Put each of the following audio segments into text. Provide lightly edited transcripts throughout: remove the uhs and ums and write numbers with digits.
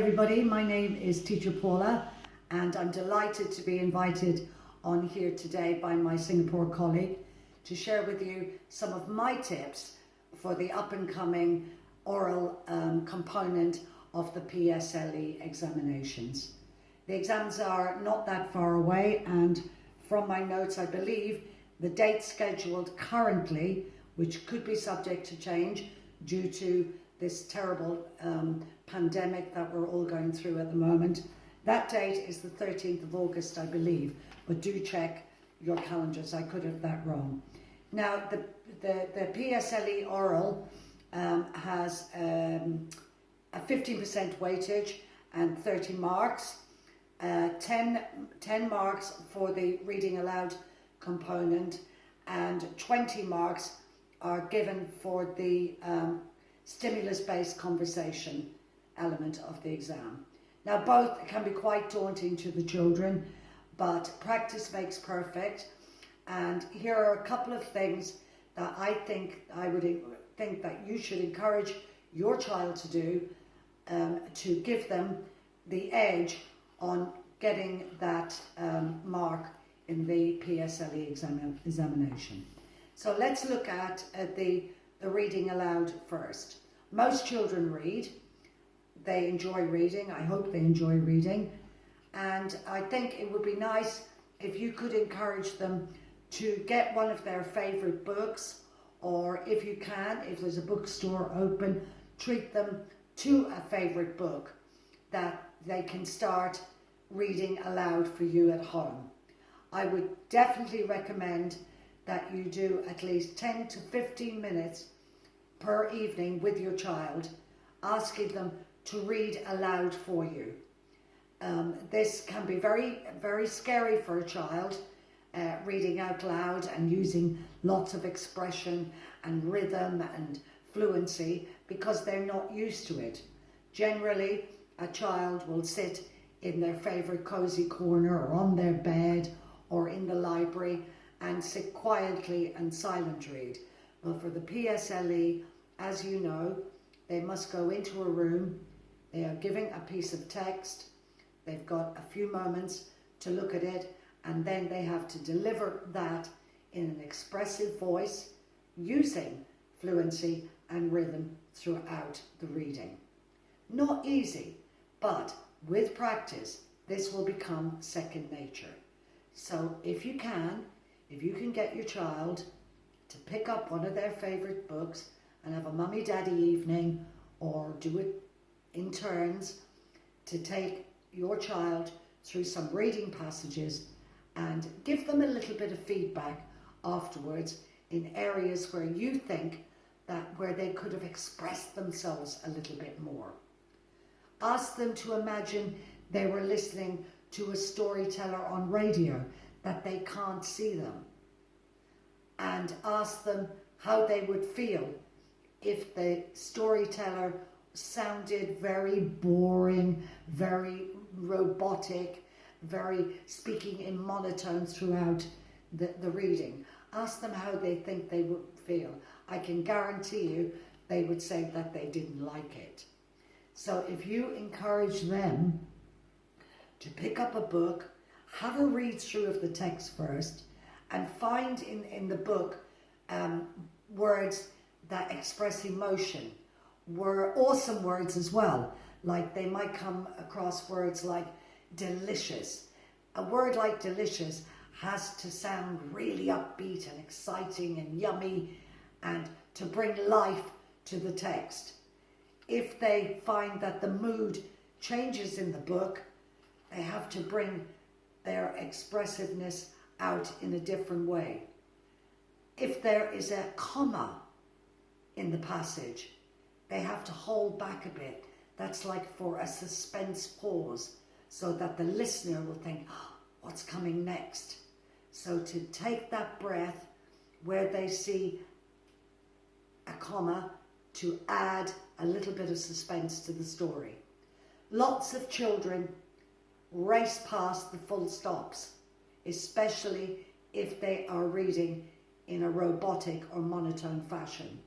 Everybody, my name is Teacher Paula and I'm delighted to be invited on here today by my Singapore colleague to share with you some of my tips for the up and coming oral component of the PSLE examinations. The exams are not that far away, and from my notes I believe the date scheduled currently, which could be subject to change due to this terrible pandemic that we're all going through at the moment. That date is the 13th of August, I believe, but do check your calendars. I could have that wrong. Now, the PSLE oral has a 15% weightage and 30 marks, 10 marks for the reading aloud component, and 20 marks are given for the stimulus-based conversation element of the exam. Now, both can be quite daunting to the children, but practice makes perfect. And here are a couple of things that I would think that you should encourage your child to do to give them the edge on getting that mark in the PSLE examination. So let's look at the reading aloud first. Most children read. They enjoy reading. I hope they enjoy reading. And I think it would be nice if you could encourage them to get one of their favorite books, or if you can, if there's a bookstore open, treat them to a favorite book that they can start reading aloud for you at home. I would definitely recommend that you do at least 10 to 15 minutes per evening with your child, asking them to read aloud for you. This can be very, very scary for a child, reading out loud and using lots of expression and rhythm and fluency, because they're not used to it. Generally, a child will sit in their favorite cozy corner or on their bed or in the library and sit quietly and silent read. But for the PSLE, as you know, they must go into a room, they are giving a piece of text, they've got a few moments to look at it, and then they have to deliver that in an expressive voice using fluency and rhythm throughout the reading. Not easy, but with practice, this will become second nature. So if you can get your child to pick up one of their favorite books and have a mummy-daddy evening, or do it in turns, to take your child through some reading passages and give them a little bit of feedback afterwards in areas where you think that where they could have expressed themselves a little bit more. Ask them to imagine they were listening to a storyteller on radio, that they can't see them, and ask them how they would feel if the storyteller sounded very boring, very robotic, very speaking in monotone throughout the reading. Ask them how they think they would feel. I can guarantee you they would say that they didn't like it. So if you encourage them to pick up a book, have a read through of the text first, and find in the book words that express emotion, were awesome words as well. Like they might come across words like delicious. A word like delicious has to sound really upbeat and exciting and yummy, and to bring life to the text. If they find that the mood changes in the book, they have to bring their expressiveness out in a different way. If there is a comma in the passage, they have to hold back a bit. That's like for a suspense pause, so that the listener will think, oh, what's coming next? So to take that breath where they see a comma, to add a little bit of suspense to the story. Lots of children race past the full stops, especially if they are reading in a robotic or monotone fashion.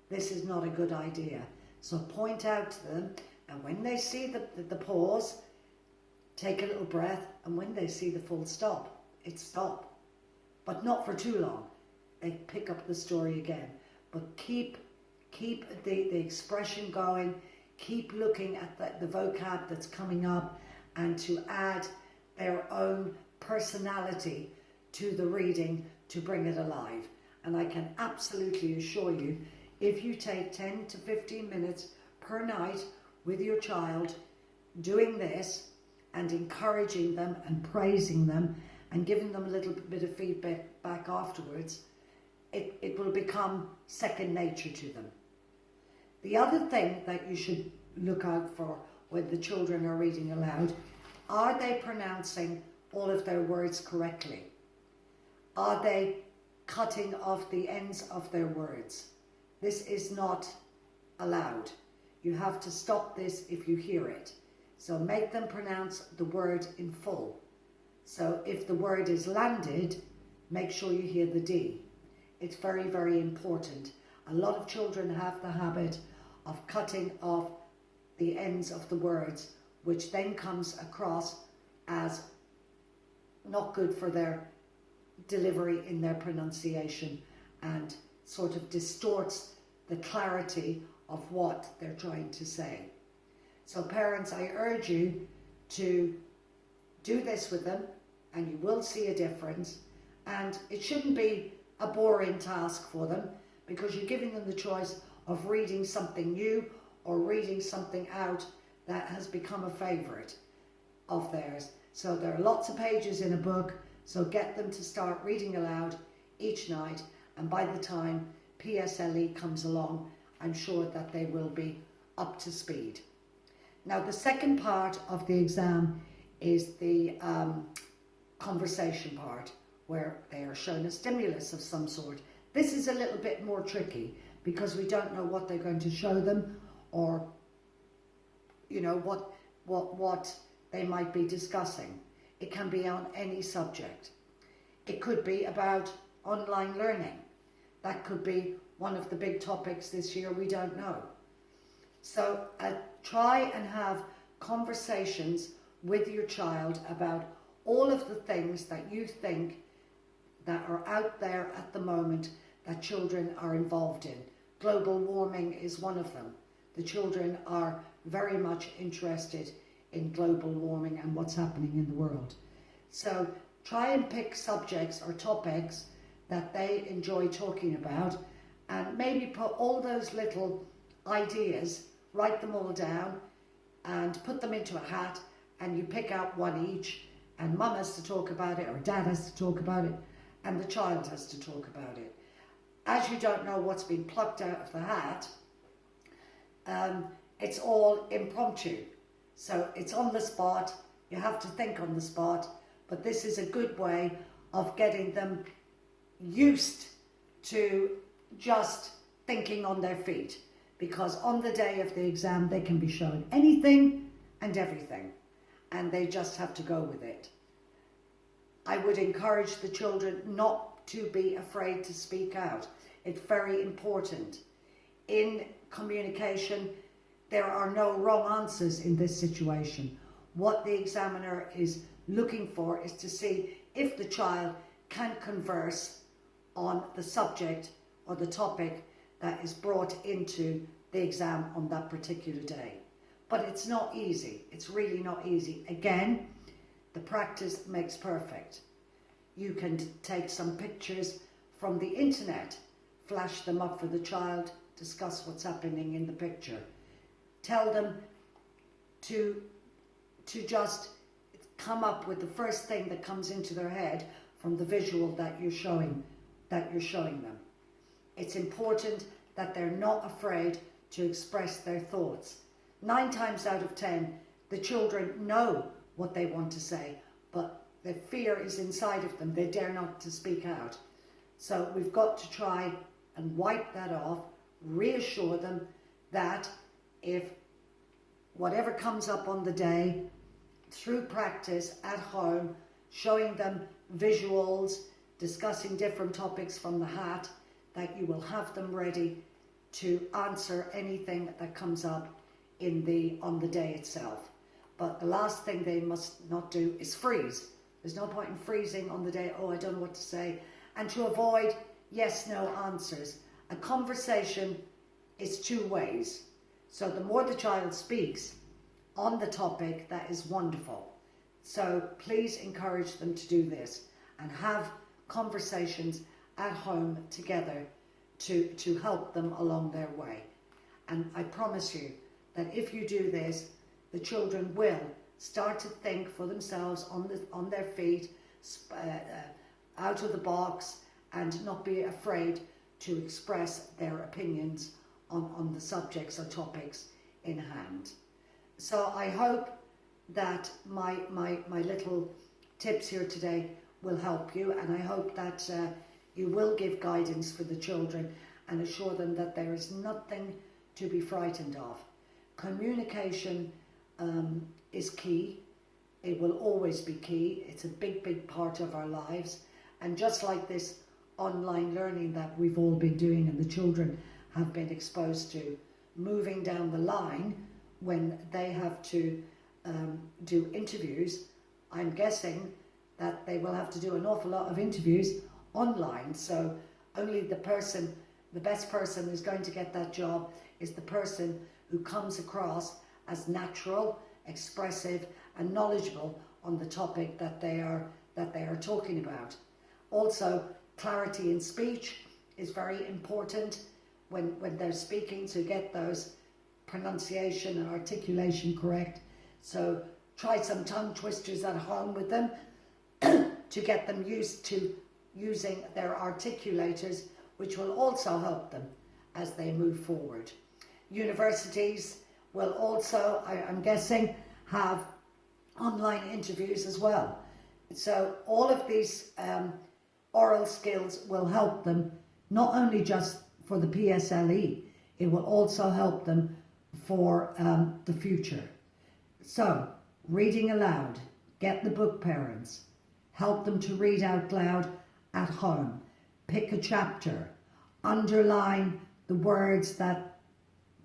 This is not a good idea. So point out to them And when they see the pause, take a little breath, and when they see the full stop, it's stop. But not for too long. They pick up the story again. But keep the expression going, keep looking at the vocab that's coming up, and to add their own personality to the reading to bring it alive. And I can absolutely assure you, if you take 10 to 15 minutes per night with your child doing this and encouraging them and praising them and giving them a little bit of feedback back afterwards, it will become second nature to them. The other thing that you should look out for when the children are reading aloud, are they pronouncing all of their words correctly? Are they cutting off the ends of their words? This is not allowed. You have to stop this if you hear it. So make them pronounce the word in full. So if the word is landed, make sure you hear the D. It's very, very important. A lot of children have the habit of cutting off the ends of the words, which then comes across as not good for their delivery in their pronunciation and sort of distorts the clarity of what they're trying to say. So parents, I urge you to do this with them, and you will see a difference. And it shouldn't be a boring task for them, because you're giving them the choice of reading something new or reading something out that has become a favourite of theirs. So there are lots of pages in a book, so get them to start reading aloud each night, and by the time PSLE comes along, I'm sure that they will be up to speed. Now, the second part of the exam is the conversation part, where they are shown a stimulus of some sort. This is a little bit more tricky because we don't know what they're going to show them, or you know what they might be discussing. It can be on any subject. It could be about online learning. That could be one of the big topics this year, we don't know. So try and have conversations with your child about all of the things that you think that are out there at the moment that children are involved in. Global warming is one of them. The children are very much interested in global warming and what's happening in the world. So try and pick subjects or topics that they enjoy talking about, and maybe put all those little ideas, write them all down and put them into a hat, and you pick out one each, and mum has to talk about it, or dad has to talk about it, and the child has to talk about it. As you don't know what's been plucked out of the hat, it's all impromptu. So it's on the spot, you have to think on the spot, but this is a good way of getting them used to just thinking on their feet, because on the day of the exam they can be shown anything and everything, and they just have to go with it. I would encourage the children not to be afraid to speak out. It's very important. In communication, there are no wrong answers in this situation. What the examiner is looking for is to see if the child can converse on the subject or the topic that is brought into the exam on that particular day. But it's not easy. It's really not easy. Again, the practice makes perfect. You can take some pictures from the internet, flash them up for the child, discuss what's happening in the picture. Tell them to just come up with the first thing that comes into their head from the visual that you're showing them. It's important that they're not afraid to express their thoughts. 9 times out of 10, the children know what they want to say, but the fear is inside of them. They dare not to speak out. So we've got to try and wipe that off, reassure them that if whatever comes up on the day, through practice at home, showing them visuals, discussing different topics from the hat, that you will have them ready to answer anything that comes up on the day itself. But the last thing they must not do is freeze. There's no point in freezing on the day, oh, I don't know what to say. And to avoid yes-no answers. A conversation is two ways. So the more the child speaks on the topic, that is wonderful. So please encourage them to do this and have conversations at home together to help them along their way. And I promise you that if you do this, the children will start to think for themselves on their feet, out of the box, and not be afraid to express their opinions on the subjects or topics in hand. So I hope that my little tips here today will help you, and I hope that you will give guidance for the children and assure them that there is nothing to be frightened of. Communication is key. It will always be key. It's a big part of our lives. And just like this online learning that we've all been doing and the children have been exposed to, moving down the line when they have to do interviews, I'm guessing that they will have to do an awful lot of interviews online. So only the best person who's going to get that job is the person who comes across as natural, expressive and knowledgeable on the topic that they are talking about. Also, clarity in speech is very important when they're speaking, to get those pronunciation and articulation correct. So try some tongue twisters at home with them to get them used to using their articulators, which will also help them as they move forward. Universities will also, I'm guessing, have online interviews as well. So all of these oral skills will help them, not only just for the PSLE, it will also help them for the future. So, reading aloud, get the book parents, help them to read out loud at home, pick a chapter, underline the words that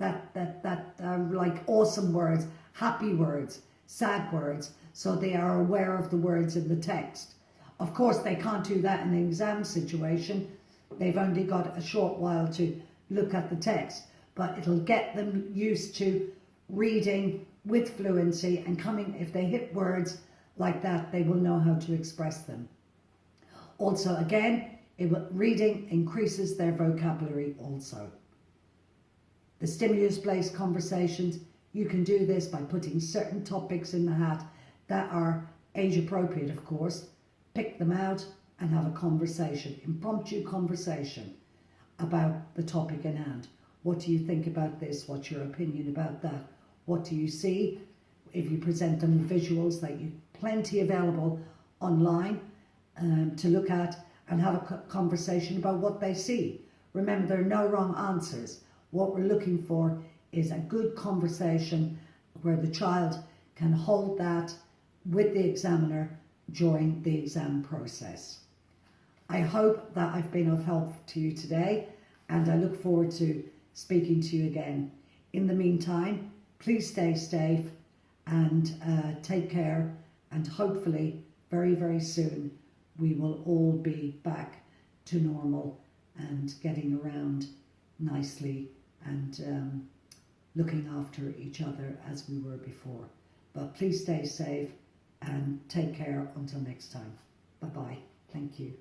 like awesome words, happy words, sad words, so they are aware of the words in the text. Of course, they can't do that in an exam situation. They've only got a short while to look at the text, but it'll get them used to reading with fluency and coming, if they hit words like that, they will know how to express them. Also, again, reading increases their vocabulary also. The stimulus-based conversations, you can do this by putting certain topics in the hat that are age appropriate, of course. Pick them out and have a conversation, impromptu conversation about the topic in hand. What do you think about this? What's your opinion about that? What do you see? If you present them with visuals, that you plenty available online to look at, and have a conversation about what they see. Remember, there are no wrong answers. What we're looking for is a good conversation where the child can hold that with the examiner during the exam process. I hope that I've been of help to you today, and I look forward to speaking to you again. In the meantime, please stay safe and take care, and hopefully very, very soon we will all be back to normal and getting around nicely and looking after each other as we were before. But please stay safe and take care until next time. Bye-bye. Thank you.